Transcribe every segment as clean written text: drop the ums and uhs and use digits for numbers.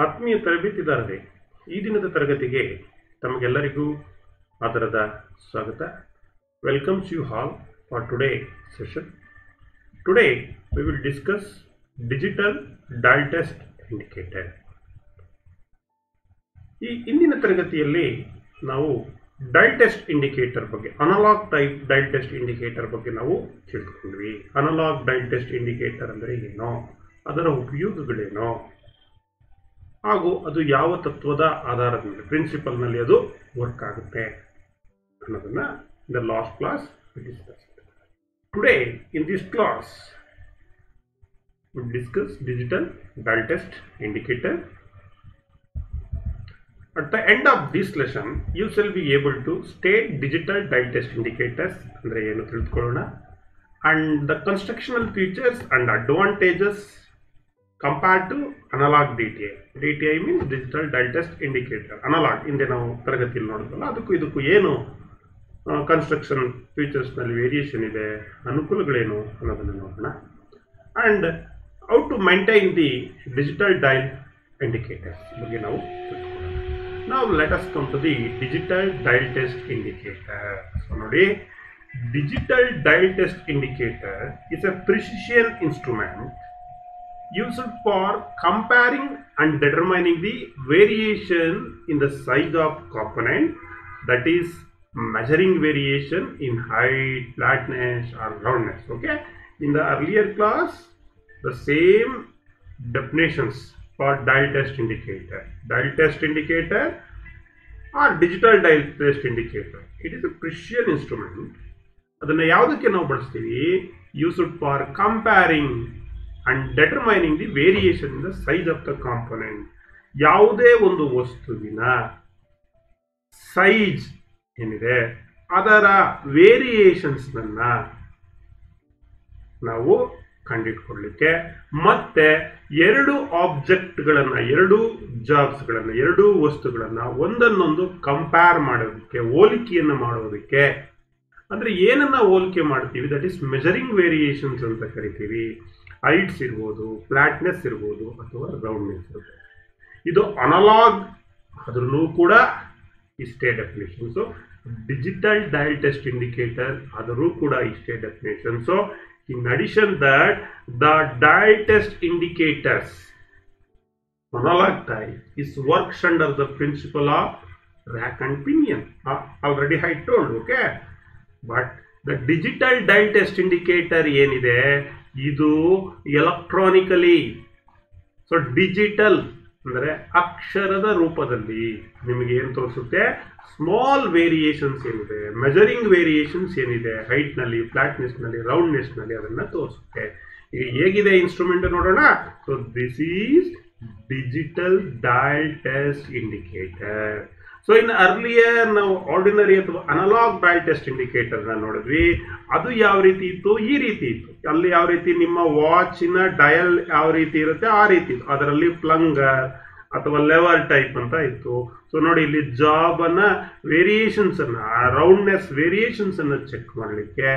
ಆತ್ಮೀಯ ತರಬೇತಿದಾರರೇ, ಈ ದಿನದ ತರಗತಿಗೆ ತಮಗೆಲ್ಲರಿಗೂ ಆದರದ ಸ್ವಾಗತ. Welcomes you all for today session. Today we will discuss digital dial test indicator. ಈ ಇಂದಿನ ತರಗತಿಯಲ್ಲಿ ನಾವು ಡಯಲ್ ಟೆಸ್ಟ್ ಇಂಡಿಕೇಟರ್ ಬಗ್ಗೆ, analogue type dial test indicator ಬಗ್ಗೆ ನಾವು ತಿಳ್ಕೊಂಡ್ವಿ. ಅನಲಾಗ್ ಡಯಲ್ ಟೆಸ್ಟ್ ಇಂಡಿಕೇಟರ್ ಅಂದರೆ ಏನೋ, ಅದರ ಉಪಯೋಗಗಳೇನೋ, ಹಾಗೂ ಅದು ಯಾವ ತತ್ವದ ಆಧಾರದ ಮೇಲೆ, ಪ್ರಿನ್ಸಿಪಲ್ನಲ್ಲಿ ಅದು ವರ್ಕ್ ಆಗುತ್ತೆ ಅನ್ನೋದನ್ನ in the last class discuss. Today in this class we discuss digital dial test indicator. At the end of this lesson you shall be able to state digital dial test indicators andre enu tildukolona, and the constructional features and advantages compared to analog DTI. DTI means digital dial test indicator. Analog inde ನಾವು ತರಗತಿಯಲ್ಲಿ ನೋಡಿದ್ವಲ್ಲ, ಅದಕ್ಕೂ ಇದಕ್ಕೂ ಏನು construction features ನಲ್ಲಿ variation ಇದೆ, ಅನುಕೂಲಗಳೇನು ಅನ್ನೋದನ್ನು ನೋಡೋಣ. And how to maintain the digital dial indicators ಬಗ್ಗೆ ನಾವು ತಿಳ್ಕೊಳ್ಳೋಣ. Now let us come to the digital dial test indicator. So ನೋಡಿ, digital dial test indicator is a precision instrument used for comparing and determining the variation in the size of component, that is measuring variation in height, flatness or roundness. Okay, in the earlier class the same definitions for dial test indicator. Dial test indicator or digital dial test indicator, it is a precision instrument. ಅದನ್ನ ಯಾವುದಕ್ಕೆ ನಾವು ಬಳಸ್ತೀವಿ? used for comparing and determining the variation in the size of the component. ಯಾವುದೇ ಒಂದು ವಸ್ತುವಿನ size ಏನಿದೆ ಅದರ variations ಅನ್ನ ನಾವು ಕಂಡುಹಿಡ್ಕೊಳ್ಳಿಕ್ಕೆ, ಮತ್ತೆ ಎರಡು ಆಬ್ಜೆಕ್ಟ್ಗಳನ್ನ, ಎರಡು ಜಾಬ್ಸ್ಗಳನ್ನ, ಎರಡು ವಸ್ತುಗಳನ್ನ ಒಂದನ್ನೊಂದು ಕಂಪೇರ್ ಮಾಡೋದಕ್ಕೆ, ಹೋಲಿಕೆಯನ್ನು ಮಾಡೋದಕ್ಕೆ. ಅಂದ್ರೆ ಏನನ್ನ ಹೋಲಿಕೆ ಮಾಡ್ತೀವಿ? ದಟ್ ಈಸ್ ಮೆಜರಿಂಗ್ ವೇರಿಯೇಷನ್ಸ್ ಅಂತ ಕರಿತೀವಿ. ಹೈಟ್ಸ್ ಇರ್ಬೋದು, ಫ್ಲಾಟ್ನೆಸ್ ಇರ್ಬೋದು, ಅಥವಾ ರೌಂಡ್ನೆಸ್ ಇರ್ಬೋದು. ಇದು ಅನಲಾಗ್, ಅದ್ರೂ ಕೂಡ ಇಷ್ಟೇ definition. So digital dial test indicator ಆದರೂ ಕೂಡ ಇಷ್ಟೇ definition. So in addition that the dial test indicators analog type is works under the principle of rack and pinion. Already I told, okay, but the digital dial test indicator ಏನಿದೆ ಇದು electronically, so digital ಅಂದರೆ ಅಕ್ಷರದ ರೂಪದಲ್ಲಿ ನಿಮಗೆ ಏನು ತೋರಿಸುತ್ತೆ? Small variations ಏನಿದೆ, measuring variations ಏನಿದೆ, ಹೈಟ್ನಲ್ಲಿ, ಫ್ಲಾಟ್ನೆಸ್ನಲ್ಲಿ, ರೌಂಡ್ನೆಸ್ನಲ್ಲಿ, ಅದನ್ನು ತೋರಿಸುತ್ತೆ. ಈಗ ಹೇಗಿದೆ ಇನ್ಸ್ಟ್ರೂಮೆಂಟ್ ನೋಡೋಣ. So this is digital dial test indicator. So in earlier ನಾವು ಆರ್ಡಿನರಿ ಅಥವಾ ಅನಲಾಗ್ ಡಯಲ್ ಟೆಸ್ಟ್ ಇಂಡಿಕೇಟರ್ನ ನೋಡಿದ್ವಿ. ಅದು ಯಾವ ರೀತಿ ಇತ್ತು? ಈ ರೀತಿ ಇತ್ತು. ಅಲ್ಲಿ ಯಾವ ರೀತಿ ನಿಮ್ಮ ವಾಚಿನ ಡಯಲ್ ಯಾವ ರೀತಿ ಇರುತ್ತೆ ಆ ರೀತಿ ಇತ್ತು. ಅದರಲ್ಲಿ ಪ್ಲಂಗರ್ ಅಥವಾ ಲೆವರ್ ಟೈಪ್ ಅಂತ ಇತ್ತು. ಸೊ ನೋಡಿ, ಇಲ್ಲಿ ಜಾಬ್ ಅನ್ನ ವೇರಿಯೇಷನ್ಸ್ ಅನ್ನ, ರೌಂಡ್ನೆಸ್ ವೇರಿಯೇಷನ್ಸ್ ಅನ್ನ ಚೆಕ್ ಮಾಡಲಿಕ್ಕೆ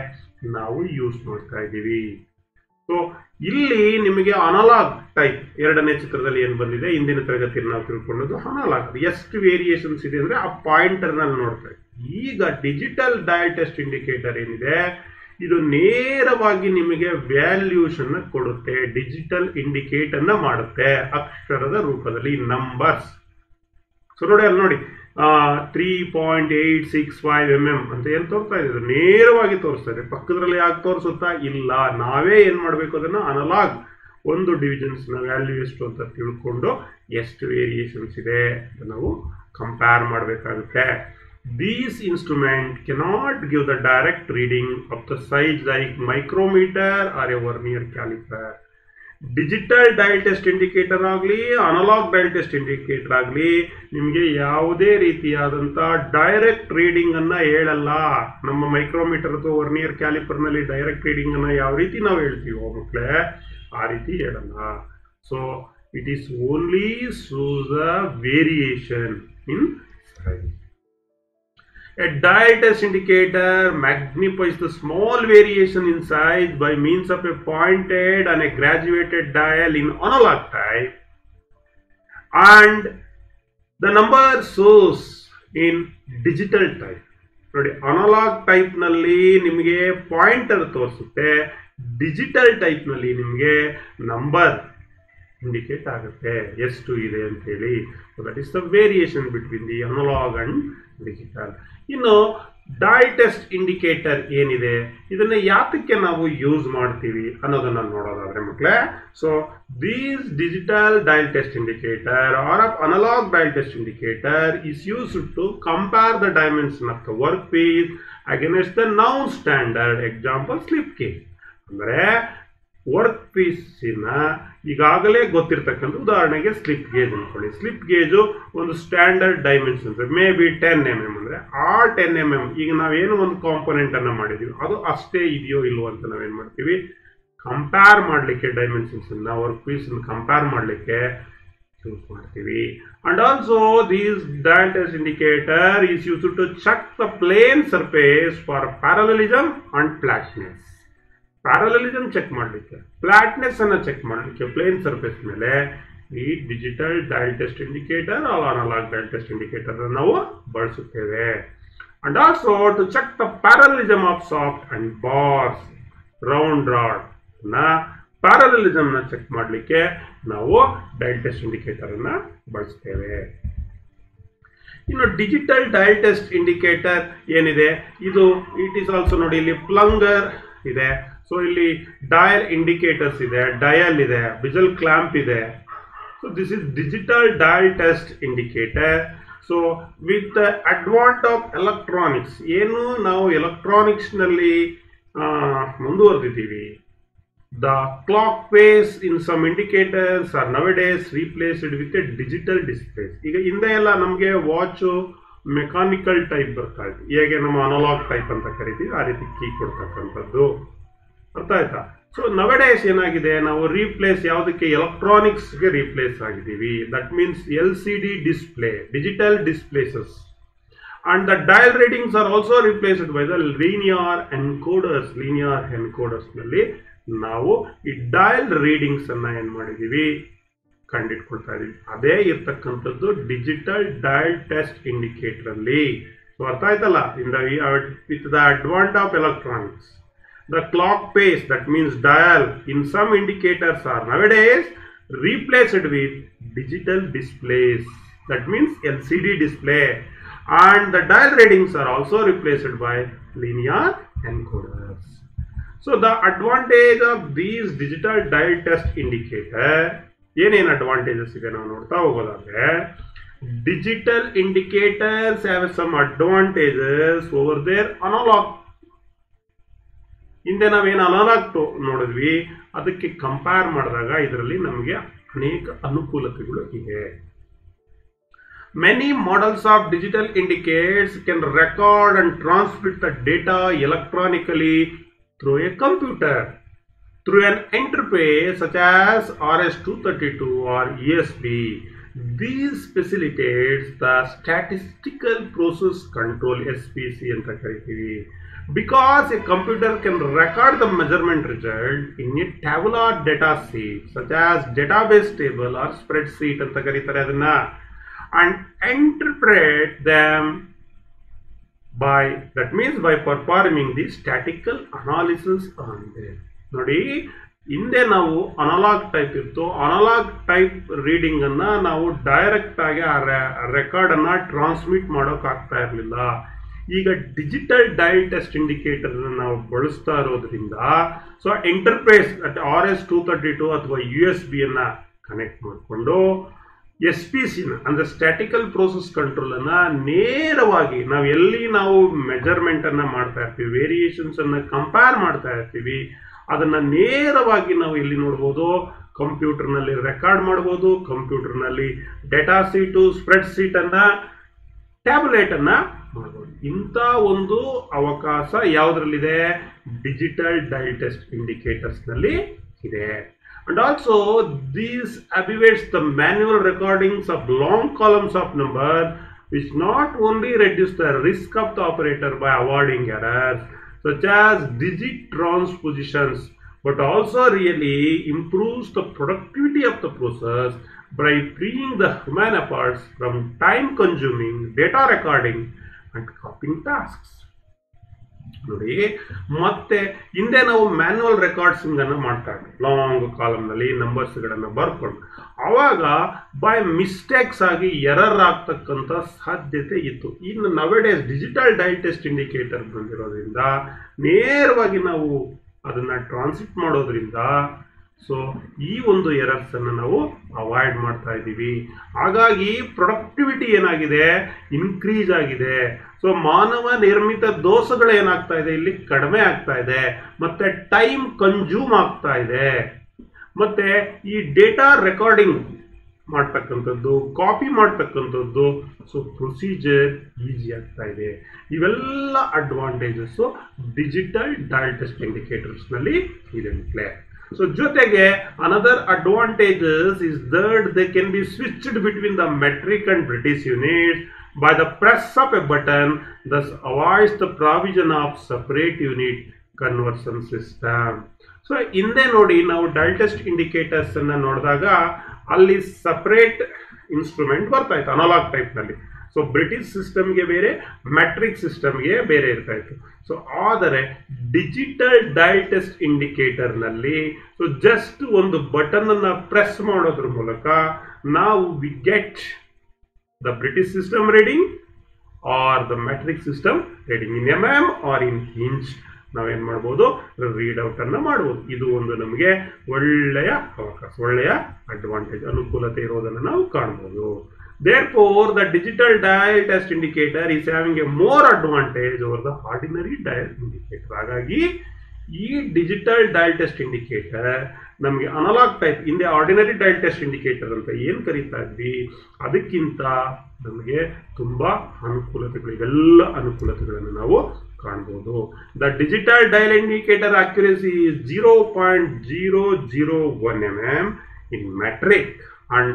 ನಾವು ಯೂಸ್ ಮಾಡ್ತಾ ಇದ್ದೀವಿ. ಸೊ ಇಲ್ಲಿ ನಿಮಗೆ ಅನಲಾಗ್ ಟೈಪ್ ಎರಡನೇ ಚಿತ್ರದಲ್ಲಿ ಏನು ಬಂದಿದೆ, ಇಂದಿನ ತರಗತಿಯಲ್ಲಿ ನಾವು ತಿಳ್ಕೊಂಡದ್ದು ಅನಲಾಗ್. ಎಷ್ಟು ವೇರಿಯೇಷನ್ಸ್ ಇದೆ ಅಂದ್ರೆ ಆ ಪಾಯಿಂಟರ್ ನಲ್ಲಿ ನೋಡ್ತಾ ಇದ್ದೀವಿ. ಈಗ ಡಿಜಿಟಲ್ ಡಯಲ್ ಟೆಸ್ಟ್ ಇಂಡಿಕೇಟರ್ ಏನಿದೆ ಇದು ನೇರವಾಗಿ ನಿಮಗೆ ವ್ಯಾಲ್ಯೂಷನ್ ಕೊಡುತ್ತೆ, ಡಿಜಿಟಲ್ ಇಂಡಿಕೇಟ್ ಅನ್ನ ಮಾಡುತ್ತೆ ಅಕ್ಷರದ ರೂಪದಲ್ಲಿ, ನಂಬರ್ಸ್. ಸೊ ನೋಡಿ, ಅಲ್ಲಿ ನೋಡಿ 3.865 mm ಅಂತ ಏನು ತೋರ್ತಾ ಇದೆ, ನೇರವಾಗಿ ತೋರಿಸ್ತಾ ಇದೆ. ಪಕ್ಕದಲ್ಲಿ ಯಾಕೆ ತೋರಿಸುತ್ತಾ ಇಲ್ಲ, ನಾವೇ ಏನ್ ಮಾಡ್ಬೇಕು, ಅದನ್ನ ಅನಲಾಗ್ ಒಂದು ಡಿವಿಷನ್ಸ್ ನ ವ್ಯಾಲ್ಯೂ ಎಷ್ಟು ಅಂತ ತಿಳ್ಕೊಂಡು ಎಷ್ಟು ವೇರಿಯೇಷನ್ಸ್ ಇದೆ ಅಂತ ನಾವು ಕಂಪೇರ್ ಮಾಡಬೇಕಾಗುತ್ತೆ. These instrument cannot give the direct reading of the size like micrometer or a vernier caliper. Digital dial test indicator ಆಗಲಿ, ಅನಲಾಗ್ ಡಯಲ್ ಟೆಸ್ಟ್ ಇಂಡಿಕೇಟರ್ ಆಗಲಿ, ನಿಮಗೆ ಯಾವುದೇ ರೀತಿಯಾದಂಥ ಡೈರೆಕ್ಟ್ ರೀಡಿಂಗ್ ಅನ್ನ ಹೇಳಲ್ಲ. ನಮ್ಮ ಮೈಕ್ರೋಮೀಟರ್ ಅಥವಾ ವರ್ನಿಯರ್ ಕ್ಯಾಲಿಪರ್ ನಲ್ಲಿ ಡೈರೆಕ್ಟ್ ರೀಡಿಂಗ್ ಅನ್ನ ಯಾವ ರೀತಿ ನಾವು ಹೇಳ್ತೀವೋ ಮಕ್ಕಳೇ, ಆ ರೀತಿ ಹೇಳಲ್ಲ. So it is only shows the variation in size. A dial test indicator magnifies the small variation in size by means of a pointed and a graduated dial in analog type and the number shows in digital type. ನೋಡಿ analogue type ನಲ್ಲಿ ನಿಮಗೆ pointer ತೋರಿಸುತ್ತೆ, digital type ನಲ್ಲಿ ನಿಮಗೆ number indicate ಆಗುತ್ತೆ ಎಷ್ಟು ಇದೆ ಅಂತ ಹೇಳಿ. That is the variation between the analogue and digital. ಇನ್ನು ಡೈ ಟೆಸ್ಟ್ ಇಂಡಿಕೇಟರ್ ಏನಿದೆ, ಇದನ್ನ ಯಾತಕ್ಕೆ ನಾವು ಯೂಸ್ ಮಾಡ್ತೀವಿ ಅನ್ನೋದನ್ನ ನೋಡೋದಾದ್ರೆ ಮಕ್ಕಳೇ, so these digital dial test indicator or analogue dial test indicator is used to compare the dimension of the work piece against the known standard example slip gauge. ಅಂದ್ರೆ work ಪೀಸಿನ ಈಗಾಗಲೇ ಗೊತ್ತಿರ್ತಕ್ಕಂಥ, ಉದಾಹರಣೆಗೆ ಸ್ಲಿಪ್ ಗೇಜ್ ಅನ್ಕೊಳ್ಳಿ. Slip gauge ಒಂದು standard dimensions may B 10 mm. ಅಂದ್ರೆ ಆ 10 mm ಈಗ ನಾವೇನು ಒಂದು ಕಾಂಪೊನೆಂಟ್ ಅನ್ನ ಮಾಡಿದೀವಿ ಅದು ಅಷ್ಟೇ ಇದೆಯೋ ಇಲ್ವೋ ಅಂತ ನಾವೇನ್ ಮಾಡ್ತೀವಿ, ಕಂಪೇರ್ ಮಾಡ್ಲಿಕ್ಕೆ ಡೈಮೆನ್ಷನ್ಸ್ ಅನ್ನ ವರ್ಕ್ ಪೀಸ್ ಕಂಪೇರ್ ಮಾಡ್ಲಿಕ್ಕೆ ಯೂಸ್ ಮಾಡ್ತೀವಿ. And also these dial test indicator is used to check the plane surface for parallelism and flatness. Parallelism check ಮಾಡಲಿಕ್ಕೆ, ಫ್ಲಾಟ್ನೆಸ್ ಅನ್ನ ಚೆಕ್ ಮಾಡಲಿಕ್ಕೆ ಪ್ಲೇನ್ ಸರ್ಫೇಸ್ ಮೇಲೆ ಈ digital dial test indicator analog dial test indicator ನಾವು ಬಳಸುತ್ತೇವೆ. And also to check the parallelism of shaft and bars round rod ನ parallelism ನ check ಮಾಡಲಿಕ್ಕೆ ನಾವು ಡಯಲ್ ಟೆಸ್ಟ್ ಇಂಡಿಕೇಟರ್ ಅನ್ನ ಬಳಸ್ತೇವೆ. ಇನ್ನು ಡಿಜಿಟಲ್ ಡಯಲ್ ಟೆಸ್ಟ್ ಇಂಡಿಕೇಟರ್ ಏನಿದೆ, ಇದು ಇಟ್ ಈಸ್ ಆಲ್ಸೋ ನೋಡಿ, ಇಲ್ಲಿ ಪ್ಲಂಗರ್ ಇದೆ, ಸೊ ಇಲ್ಲಿ ಡಯಲ್ ಇಂಡಿಕೇಟರ್ಸ್ ಇದೆ, ಡಯಲ್ ಇದೆ, ಬಿಜಲ್ ಕ್ಲಾಂಪ್ ಇದೆ. So this is digital dial test indicator. So with advent of electronics, ಏನು ನಾವು ಎಲೆಕ್ಟ್ರಾನಿಕ್ಸ್ ನಲ್ಲಿ ಮುಂದುವರೆದಿದ್ದೀವಿ. The clock face in some indicators are nowadays replaced with a digital displays. ಈಗ ಹಿಂದೆ ಎಲ್ಲ ನಮಗೆ ವಾಚು ಮೆಕ್ಯಾನಿಕಲ್ ಟೈಪ್ ಬರ್ತಾ ಇತ್ತು, ಹೇಗೆ ನಮ್ಮ ಅನಲಾಗ್ ಟೈಪ್ ಅಂತ ಕರಿತೀವಿ ಆ ರೀತಿ ಕೀ ಕೊಡ್ತಕ್ಕಂಥದ್ದು. ಅರ್ಥ ಆಯ್ತಾ? ಸೊ ನವಡೇಸ್ ಏನಾಗಿದೆ, ನಾವು ರೀಪ್ಲೇಸ್ ಯಾವುದಕ್ಕೆ, ಎಲೆಕ್ಟ್ರಾನಿಕ್ಸ್ಗೆ ರೀಪ್ಲೇಸ್ ಆಗಿದ್ದೀವಿ. That means LCD display, digital displays. And the dial readings are also replaced by the linear encoders. Linear encoders ನಲ್ಲಿ ನಾವು ಈ ಡಯಲ್ ರೀಡಿಂಗ್ಸ್ ಅನ್ನ ಏನ್ ಮಾಡಿದೀವಿ, ಕಂಡಿಟ್ಕೊಳ್ತಾ ಇದೀವಿ. ಅದೇ ಇರ್ತಕ್ಕಂಥದ್ದು ಡಿಜಿಟಲ್ ಡಯಲ್ ಟೆಸ್ಟ್ ಇಂಡಿಕೇಟರ್ ಅಲ್ಲಿ. ಸೊ ಅರ್ಥ ಆಯ್ತಲ್ಲ, with the advent of electronics. The clock pace, that means dial, in some indicators are nowadays replaced with digital displays. That means LCD display. And the dial readings are also replaced by linear encoders. So the advantage of these digital dial test indicator, ಏನೇನು advantages ಇದೆ ನಾವು ನೋಡ್ತಾ ಹೋಗೋದಾದ್ರೆ, digital indicators have some advantages over their analog. ಹಿಂದೆ ನಾವೇನು analogue ನೋಡಿದ್ವಿ ಅದಕ್ಕೆ compare ಮಾಡಿದಾಗ ಇದರಲ್ಲಿ ನಮಗೆ ಅನೇಕ ಅನುಕೂಲತೆಗಳು ಇದೆ. Many models of digital indicators can record and transmit the data electronically through a computer through an interface such as RS-232 or USB. These facilitates the statistical process control, SPC ಅಂತ ಕರಿತೀವಿ. Because a computer can record the measurement result in a tabular data sheet such as database table or spreadsheet ಅಂತ ಕರೀತಾರೆ ಅದನ್ನ, and interpret them by, that means by performing the statistical analysis on them. ನೋಡಿ, ಹಿಂದೆ ನಾವು analogue type ಇತ್ತು, analogue type reading ಅನ್ನ ನಾವು direct ಆಗಿ ಆ ರೆಕಾರ್ಡ್ ಅನ್ನ ಟ್ರಾನ್ಸ್ಮಿಟ್ ಮಾಡೋಕ್ ಆಗ್ತಾ ಇರಲಿಲ್ಲ. ಈಗ ಡಿಜಿಟಲ್ ಡಯಲ್ ಟೆಸ್ಟ್ ಇಂಡಿಕೇಟರ್ ನಾವು ಬಳಸ್ತಾ ಇರೋದ್ರಿಂದ, ಸೊ ಇಂಟರ್ಫೇಸ್ RS-232 ಅಥವಾ USB ಅನ್ನ ಕನೆಕ್ಟ್ ಮಾಡಿಕೊಂಡು SPC ಅಂದ್ರೆ ಸ್ಟ್ಯಾಟಿಕಲ್ ಪ್ರೋಸೆಸ್ ಕಂಟ್ರೋಲ್ ಅನ್ನ ನೇರವಾಗಿ ನಾವು ಎಲ್ಲಿ ನಾವು ಮೆಜರ್ಮೆಂಟ್ ಅನ್ನ ಮಾಡ್ತಾ ಇರ್ತೀವಿ, ವೇರಿಯೇಷನ್ಸ್ ಅನ್ನ ಕಂಪೇರ್ ಮಾಡ್ತಾ ಇರ್ತೀವಿ, ಅದನ್ನ ನೇರವಾಗಿ ನಾವು ಇಲ್ಲಿ ನೋಡ್ಬೋದು, ಕಂಪ್ಯೂಟರ್ ನಲ್ಲಿ ರೆಕಾರ್ಡ್ ಮಾಡಬಹುದು, ಕಂಪ್ಯೂಟರ್ ನಲ್ಲಿ ಡೇಟಾ ಶೀಟು, ಸ್ಪ್ರೆಡ್ ಶೀಟ್ ಅನ್ನ, ಟ್ಯಾಬ್ಲೆಟ್ ಅನ್ನ ಮಾಡಬಹುದು. ಇಂಥ ಒಂದು ಅವಕಾಶ ಯಾವುದ್ರಲ್ಲಿದೆ, ಡಿಜಿಟಲ್ ಡಯಲ್ ಟೆಸ್ಟ್ ಇಂಡಿಕೇಟರ್ಸ್ ನಲ್ಲಿ ಇದೆ. And also these abbreviates the manual recordings of long columns of number, which not only reduce the risk of the operator by avoiding errors such as digit transpositions, but also really improves the productivity of the process by freeing the human efforts from time consuming data recording and copying tasks. ನೋಡಿ, ಮತ್ತೆ ಹಿಂದೆ ನಾವು manual ರೆಕಾರ್ಡ್ಸಿಂಗ್ ಅನ್ನು ಮಾಡ್ತಾ ಇದ್ವಿ, long ಕಾಲಮ್ನಲ್ಲಿ ನಂಬರ್ಸ್ಗಳನ್ನು ಬರ್ಕೊಂಡು. ಆವಾಗ by mistakes ಆಗಿ ಎರರ್ ಆಗ್ತಕ್ಕಂಥ ಸಾಧ್ಯತೆ ಇತ್ತು. ಇನ್ನು nowadays digital dial test indicator ಬಂದಿರೋದ್ರಿಂದ ನೇರವಾಗಿ ನಾವು ಅದನ್ನು ಟ್ರಾನ್ಸ್ಮಿಟ್ ಮಾಡೋದ್ರಿಂದ ಸೊ ಈ ಒಂದು ಎರರ್ಸ್ ಅನ್ನು ನಾವು ಅವಾಯ್ಡ್ ಮಾಡ್ತಾ ಇದ್ದೀವಿ. ಹಾಗಾಗಿ ಪ್ರೊಡಕ್ಟಿವಿಟಿ ಏನಾಗಿದೆ, ಇನ್ಕ್ರೀಸ್ ಆಗಿದೆ. ಸೊ ಮಾನವ ನಿರ್ಮಿತ ದೋಷಗಳು ಏನಾಗ್ತಾ ಇದೆ, ಇಲ್ಲಿ ಕಡಿಮೆ ಆಗ್ತಾ ಇದೆ, ಮತ್ತೆ ಟೈಮ್ ಕನ್ಸ್ಯೂಮ್ ಆಗ್ತಾ ಇದೆ, ಮತ್ತೆ ಈ ಡೇಟಾ ರೆಕಾರ್ಡಿಂಗ್ ಮಾಡ್ತಕ್ಕಂಥದ್ದು, ಕಾಪಿ ಮಾಡ್ತಕ್ಕಂಥದ್ದು, ಸೊ ಪ್ರೊಸೀಜರ್ ಈಸಿ ಆಗ್ತಾ ಇದೆ. ಇವೆಲ್ಲ advantages digital dial test indicators ನಲ್ಲಿ ಇದೆ ಮಕ್ಕಳೇ. ಸೊ ಜೊತೆಗೆ another advantages is that they can be switched between the metric and British units by the press of a button, thus avoids the provision of separate unit conversion system. So ಹಿಂದೆ ನೋಡಿ, ನಾವು dial test indicators ಅನ್ನ ನೋಡಿದಾಗ ಅಲ್ಲಿ separate instrument ಬರ್ತಾ ಇತ್ತು analogue type ನಲ್ಲಿ. So British ಸಿಸ್ಟಮ್ಗೆ ಬೇರೆ, ಮೆಟ್ರಿಕ್ ಸಿಸ್ಟಮ್ಗೆ ಬೇರೆ ಇರ್ತಾ ಇತ್ತು. ಸೊ ಆದರೆ ಡಿಜಿಟಲ್ ಡಯಲ್ ಟೆಸ್ಟ್ ಇಂಡಿಕೇಟರ್ ನಲ್ಲಿ ಸೊ ಜಸ್ಟ್ ಒಂದು ಬಟನ್ ಅನ್ನ ಪ್ರೆಸ್ ಮಾಡೋದ್ರ ಮೂಲಕ ನಾವು we get the British system reading or the metric system reading in mm or in inch ನಾವೇನ್ ಮಾಡ್ಬೋದು, ರೀಡ್ ಔಟ್ ಅನ್ನ ಮಾಡ್ಬೋದು. ಇದು ಒಂದು ನಮಗೆ ಒಳ್ಳೆಯ ಅವಕಾಶ, ಒಳ್ಳೆಯ ಅಡ್ವಾಂಟೇಜ್, ಅನುಕೂಲತೆ ಇರೋದನ್ನು ನಾವು ಕಾಣ್ಬೋದು. Therefore, the digital dial test indicator is having a more advantage over the ordinary dial indicator. ಹಾಗಾಗಿ ಈ ಡಿಜಿಟಲ್ ಡಯಲ್ ಟೆಸ್ಟ್ ಇಂಡಿಕೇಟರ್ ನಮಗೆ ಅನಲಾಗ್ ಟೈಪ್, ಹಿಂದೆ ಆರ್ಡಿನರಿ ಡಯಲ್ ಟೆಸ್ಟ್ ಇಂಡಿಕೇಟರ್ ಅಂತ ಏನು ಕರೀತಾ ಇದ್ವಿ, ಅದಕ್ಕಿಂತ ನಮಗೆ ತುಂಬಾ ಅನುಕೂಲತೆಗಳು, ಇವೆಲ್ಲ ಅನುಕೂಲತೆಗಳನ್ನು ನಾವು ಕಾಣಬಹುದು. The digital dial indicator accuracy is 0.001 mm in metric and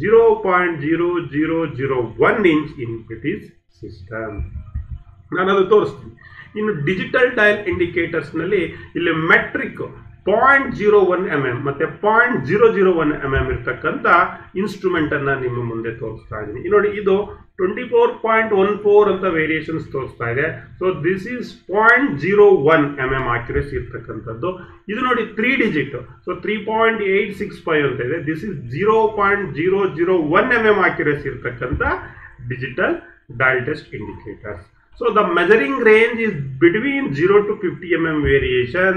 0.0001 inch in British system. ನಾನು ಅದು ತೋರಿಸ್ತೀನಿ. ಇನ್ನು ಡಿಜಿಟಲ್ ಡಯಲ್ ಇಂಡಿಕೇಟರ್ಸ್ ನಲ್ಲಿ ಇಲ್ಲಿ ಮೆಟ್ರಿಕ್ 0.01 mm ಮತ್ತೆ 0.001 mm ಇರ್ತಕ್ಕಂಥ ಇನ್ಸ್ಟ್ರೂಮೆಂಟ್ ಅನ್ನ ನಿಮ್ಮ ಮುಂದೆ ತೋರಿಸ್ತಾ ಇದ್ದೀನಿ. ನೋಡಿ, ಇದು 24.14 ಅಂತ ವೇರಿಯೇಷನ್ಸ್ ತೋರಿಸ್ತಾ ಇದೆ. So this is 0.01 mm accuracy ಇರ್ತಕ್ಕಂಥದ್ದು. ಇದು ನೋಡಿ 3 ಡಿಜಿಟ್, ಸೊ 3.865 ಅಂತ ಇದೆ. ದಿಸ್ ಇಸ್ 0.001 mm ಆಕ್ಯುರೇಸಿ ಇರ್ತಕ್ಕಂಥ digital dial test indicators. So the measuring range is between 0 to 50 mm variation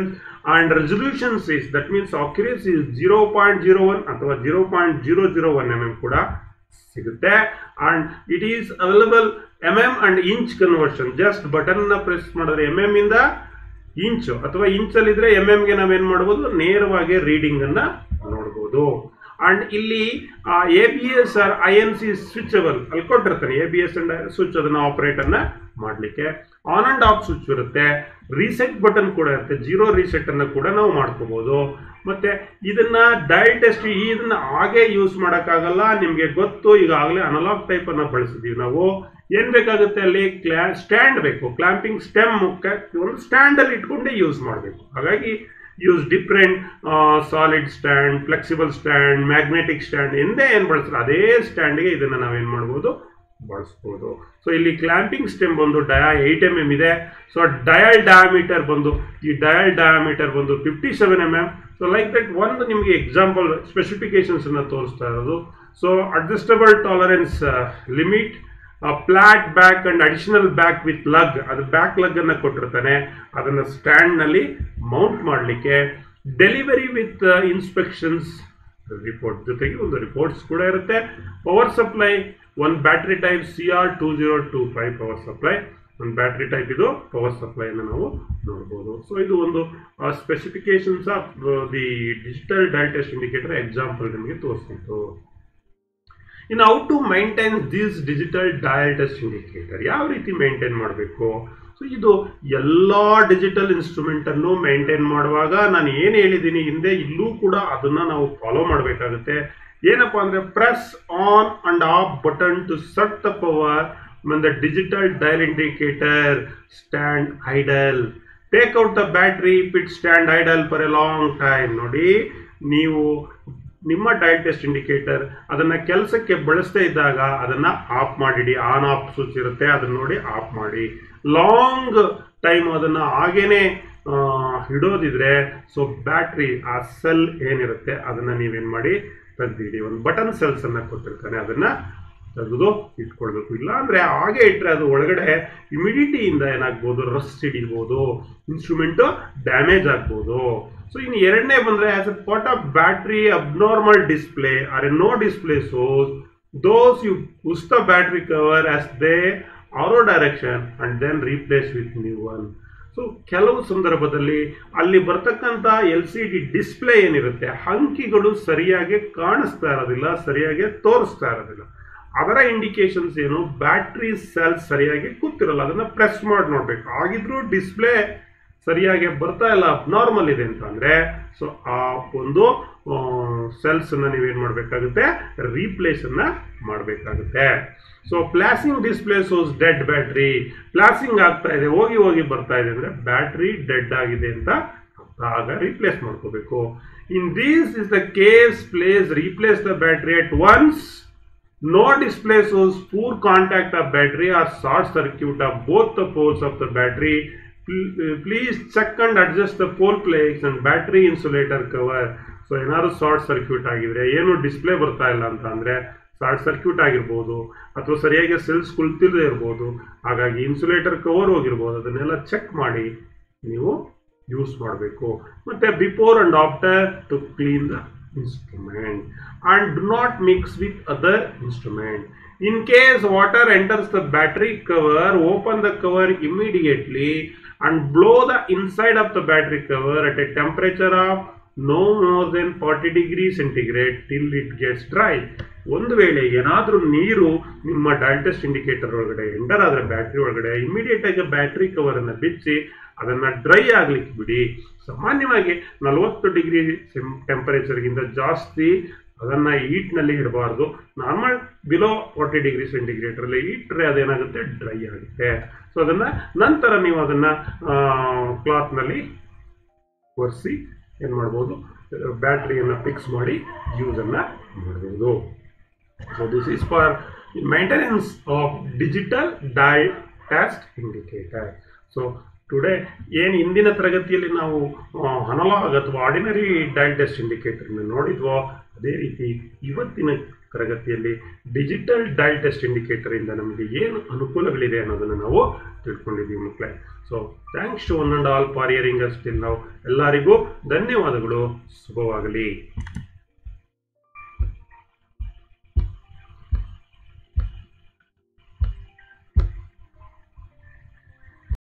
and resolution is, that means accuracy is 0.01 ಅಥವಾ 0.001 mm ಕೂಡ ಸಿಗುತ್ತೆ. and it is available mm and inch conversion. just button ನ press ಮಾಡಿದ್ರೆ mm ಇಂದ inch ಅಥವಾ ಇಂಚಲ್ಲಿ ಇದ್ರೆ mm ಗೆ ನಾವೇನ್ ಮಾಡಬಹುದು, ನೇರವಾಗಿ ರೀಡಿಂಗ್ ಅನ್ನ ನೋಡಬಹುದು. ಅಂಡ್ ಇಲ್ಲಿ ABS ಆರ್ INC ಸ್ವಿಚಬಲ್ ಅಲ್ಲಿ ಕೊಟ್ಟಿರ್ತಾನೆ, ABS ಅಂಡ್ ಸ್ವಿಚ್ ಅದನ್ನ ಆಪರೇಟ್ ಅನ್ನ ಮಾಡಲಿಕ್ಕೆ. ಆನ್ ಅಂಡ್ ಆಫ್ ಸ್ವಿಚ್ ಇರುತ್ತೆ, ರೀಸೆಟ್ ಬಟನ್ ಕೂಡ ಇರುತ್ತೆ, 0 ರೀಸೆಟ್ ಅನ್ನು ಕೂಡ ನಾವು ಮಾಡ್ಕೋಬಹುದು. ಮತ್ತೆ ಇದನ್ನ ಡಯಲ್ ಟೆಸ್ಟ್ ಇದನ್ನ ಹಾಗೆ ಯೂಸ್ ಮಾಡೋಕ್ಕಾಗಲ್ಲ, ನಿಮ್ಗೆ ಗೊತ್ತು, ಈಗಾಗಲೇ ಅನಲಾಗ್ ಟೈಪ್ ಅನ್ನ ಬಳಸಿದೀವಿ ನಾವು. ಏನ್ ಬೇಕಾಗುತ್ತೆ, ಅಲ್ಲಿ ಸ್ಟ್ಯಾಂಡ್ ಬೇಕು, ಕ್ಲಾಂಪಿಂಗ್ ಸ್ಟೆಮ್ ಒಂದು ಸ್ಟ್ಯಾಂಡ್ ಅಲ್ಲಿ ಇಟ್ಕೊಂಡೇ ಯೂಸ್ ಮಾಡಬೇಕು. ಹಾಗಾಗಿ use different solid stand, flexible stand, magnetic stand ಎಂದೇ ಏನು ಬಳಸ್ತಾರೆ ಅದೇ ಸ್ಟ್ಯಾಂಡ್ಗೆ ಇದನ್ನು ನಾವೇನು ಮಾಡ್ಬೋದು, ಬಳಸ್ಬೋದು. ಸೊ ಇಲ್ಲಿ ಕ್ಲಾಂಪಿಂಗ್ ಸ್ಟೆಮ್ ಬಂದು 8 mm ಇದೆ. ಸೊ ಡಯಲ್ ಡಯಾಮೀಟರ್ ಬಂದು, ಈ ಡಯಲ್ ಡಯಾಮೀಟರ್ ಬಂದು 57 mm. ಸೊ ಲೈಕ್ ದಟ್ ಒಂದು ನಿಮಗೆ ಎಕ್ಸಾಂಪಲ್ ಸ್ಪೆಸಿಫಿಕೇಶನ್ಸ್ ಅನ್ನ ತೋರಿಸ್ತಾ ಇರೋದು. So adjustable tolerance limit, flat back and additional back with lug, ಅದು ಬ್ಯಾಕ್ ಲಗ್ ಅನ್ನ ಕೊಟ್ಟಿರ್ತಾನೆ, ಅದನ್ನ ಸ್ಟ್ಯಾಂಡ್ ನಲ್ಲಿ ಮೌಂಟ್ ಮಾಡಲಿಕ್ಕೆ. ಡೆಲಿವರಿ ವಿತ್ ಇನ್ಸ್ಪೆಕ್ಷನ್ಸ್ ರಿಪೋರ್ಟ್, ಜೊತೆಗೆ ಒಂದು ರಿಪೋರ್ಟ್ಸ್ ಕೂಡ ಇರುತ್ತೆ. ಪವರ್ ಸಪ್ಲೈ, ಒಂದು battery type CR2025 power supply, ಒಂದು ಬ್ಯಾಟ್ರಿ ಟೈಪ್ ಇದು ಪವರ್ ಸಪ್ಲೈ ಅನ್ನು ನಾವು ನೋಡ್ಬೋದು. ಸೊ ಇದು ಒಂದು specifications of the digital dial test indicator example ನಿಮಗೆ ತೋರಿಸ್ತಿತ್ತು. ಇನ್ನು how to maintain this digital dial test indicator, ಯಾವ ರೀತಿ ಮೇಂಟೈನ್ ಮಾಡಬೇಕು. ಸೊ ಇದು ಎಲ್ಲ ಡಿಜಿಟಲ್ ಇನ್ಸ್ಟ್ರೂಮೆಂಟ್ ಅನ್ನು ಮೇಂಟೈನ್ ಮಾಡುವಾಗ ನಾನು ಏನು ಹೇಳಿದ್ದೀನಿ ಹಿಂದೆ, ಇಲ್ಲೂ ಕೂಡ ಅದನ್ನ ನಾವು ಫಾಲೋ ಮಾಡಬೇಕಾಗುತ್ತೆ. ಏನಪ್ಪಾ ಅಂದ್ರೆ, press on and off button to set the power when the digital dial indicator stand idle. Take out the battery if it stand idle for a long time. ನೋಡಿ, ನೀವು ನಿಮ್ಮ ಡಯಲ್ ಟೆಸ್ಟ್ ಇಂಡಿಕೇಟರ್ ಅದನ್ನ ಕೆಲಸಕ್ಕೆ ಬಳಸದೇ ಇದ್ದಾಗ ಅದನ್ನ of ಮಾಡಿಡಿ. On off switch ಇರುತ್ತೆ, ಅದನ್ನ ನೋಡಿ ಆಫ್ ಮಾಡಿ. ಲಾಂಗ್ ಟೈಮ್ ಅದನ್ನ ಹಾಗೇನೆ ಇಡೋದಿದ್ರೆ ಸೊ ಬ್ಯಾಟ್ರಿ ಆ ಸೆಲ್ ಏನಿರುತ್ತೆ ಅದನ್ನ ನೀವೇನ್ ಮಾಡಿ ತೆಗ್ದಿಡಿ. ಒಂದು ಬಟನ್ ಸೆಲ್ಸ್ ಅನ್ನ ಕೊಟ್ಟಿರ್ತಾನೆ, ಅದನ್ನ ತೆಗೆದು ಇಟ್ಕೊಳ್ಬೇಕು. ಇಲ್ಲ ಅಂದ್ರೆ ಹಾಗೆ ಇಟ್ಟರೆ ಅದು ಒಳಗಡೆ ಇಮಿಡಿಟಿಯಿಂದ ಏನಾಗ್ಬೋದು, ರಸ್ಟ್ ಹಿಡಿಬೋದು, ಇನ್ಸ್ಟ್ರೂಮೆಂಟ್ ಡ್ಯಾಮೇಜ್ ಆಗ್ಬೋದು. ಸೊ ಇನ್ನು ಎರಡನೇ ಬಂದ್ರೆ as a part of battery abnormal display or a no display source those you push the battery cover as the arrow direction and then replace with new one. So ಕೆಲವು ಸಂದರ್ಭದಲ್ಲಿ ಅಲ್ಲಿ ಬರ್ತಕ್ಕಂಥ LCD display ಏನಿರುತ್ತೆ ಅಂಕಿಗಳು ಸರಿಯಾಗಿ ಕಾಣಿಸ್ತಾ ಇರೋದಿಲ್ಲ, ಸರಿಯಾಗಿ ತೋರಿಸ್ತಾ ಇರೋದಿಲ್ಲ. ಅದರ ಇಂಡಿಕೇಶನ್ಸ್ ಏನು, ಬ್ಯಾಟ್ರಿ ಸೆಲ್ಸ್ ಸರಿಯಾಗಿ ಕೂತಿರಲ್ಲ, ಅದನ್ನ ಪ್ರೆಸ್ ಮಾಡಿ ನೋಡ್ಬೇಕು. ಆಗಿದ್ರೂ ಡಿಸ್ಪ್ಲೇ ಸರಿಯಾಗಿ ಬರ್ತಾ ಇಲ್ಲ, ಅಬ್ನಾರ್ಮಲ್ ಇದೆ ಅಂತ ಅಂದ್ರೆ ಸೊ ಆ ಒಂದು ಸೆಲ್ಸ್ ಅನ್ನ ನೀವೇನ್ ಮಾಡಬೇಕಾಗುತ್ತೆ, ರೀಪ್ಲೇಸ್ ಅನ್ನ ಮಾಡಬೇಕಾಗುತ್ತೆ. So flashing display sauce dead battery. Flashing ಆಗ್ತಾ ಇದೆ, ಹೋಗಿ ಹೋಗಿ ಬರ್ತಾ ಇದೆ ಅಂದ್ರೆ ಬ್ಯಾಟ್ರಿ ಡೆಡ್ ಆಗಿದೆ ಅಂತ ಆಗ ರೀಪ್ಲೇಸ್ ಮಾಡ್ಕೋಬೇಕು. In this is the case place replace the battery at once. No display shows poor contact of battery or short circuit of both the poles of the battery. Please check and adjust the pole plates and battery insulator cover. So ಏನಾದ್ರು short circuit ಆಗಿದ್ರೆ, ಏನು display ಬರ್ತಾ ಇಲ್ಲ ಅಂತ ಅಂದ್ರೆ short circuit ಆಗಿರ್ಬೋದು, ಅಥವಾ ಸರಿಯಾಗಿ ಸೆಲ್ಸ್ ಕುಳಿತಿಲ್ಲದೆ ಇರ್ಬೋದು, ಹಾಗಾಗಿ ಇನ್ಸುಲೇಟರ್ ಕವರ್ ಹೋಗಿರ್ಬೋದು. ಅದನ್ನೆಲ್ಲ ಚೆಕ್ ಮಾಡಿ ನೀವು ಯೂಸ್ ಮಾಡಬೇಕು. ಮತ್ತೆ before and after to clean the instrument and do not mix with other instrument. In case water enters the battery cover, open the cover immediately and blow the inside of the battery cover at a temperature of no more than 40 degrees centigrade till it gets dry. ಒಂದು ವೇಳೆ ಏನಾದರೂ ನೀರು ನಿಮ್ಮ dial test indicator ಒಳಗಡೆ enter ಆದ್ರೆ battery ಒಳಗಡೆ immediate ಆಗಿ battery cover ಅನ್ನ ಬಿಚ್ಚಿ ಅದನ್ನ ಡ್ರೈ ಆಗ್ಲಿಕ್ಕೆ ಬಿಡಿ. ಸಾಮಾನ್ಯವಾಗಿ 40 ಡಿಗ್ರಿ ಟೆಂಪರೇಚರ್ಗಿಂತ ಜಾಸ್ತಿ ಅದನ್ನ ಹೀಟ್ನಲ್ಲಿ ಇಡಬಾರ್ದು. ನಾರ್ಮಲ್ ಬಿಲೋ 40 ಡಿಗ್ರಿ ಸೆಂಟಿಗ್ರೇಡ್ ಅಲ್ಲಿ ಇಟ್ಟರೆ ಅದೇನಾಗುತ್ತೆ, ಡ್ರೈ ಆಗುತ್ತೆ. ಸೊ ಅದನ್ನ ನಂತರ ನೀವು ಅದನ್ನ ಕ್ಲಾತ್ ನಲ್ಲಿ ಒರೆಸಿ ಏನ್ ಮಾಡ್ಬೋದು, ಬ್ಯಾಟ್ರಿಯನ್ನ ಫಿಕ್ಸ್ ಮಾಡಿ ಯೂಸ್ ಅನ್ನ ಮಾಡಬಹುದು. So this is for maintenance of digital dial test indicator. So today ಏನು ಇಂದಿನ ತರಗತಿಯಲ್ಲಿ ನಾವು ಅನಲಾಗ್ ಅಥವಾ ಆರ್ಡಿನರಿ ಡಯಲ್ ಟೆಸ್ಟ್ ಇಂಡಿಕೇಟರ್ನ ನೋಡಿದ್ವೋ, ಅದೇ ರೀತಿ ಇವತ್ತಿನ ತರಗತಿಯಲ್ಲಿ ಡಿಜಿಟಲ್ ಡಯಲ್ ಟೆಸ್ಟ್ ಇಂಡಿಕೇಟರ್ ಇಂದ ನಮಗೆ ಏನು ಅನುಕೂಲಗಳಿದೆ ಅನ್ನೋದನ್ನು ನಾವು ತಿಳ್ಕೊಂಡಿದ್ದೀವಿ ಮಕ್ಕಳೇ. So thanks to one and all for hearing us till now. ಎಲ್ಲರಿಗೂ ಧನ್ಯವಾದಗಳು. ಶುಭವಾಗಲಿ.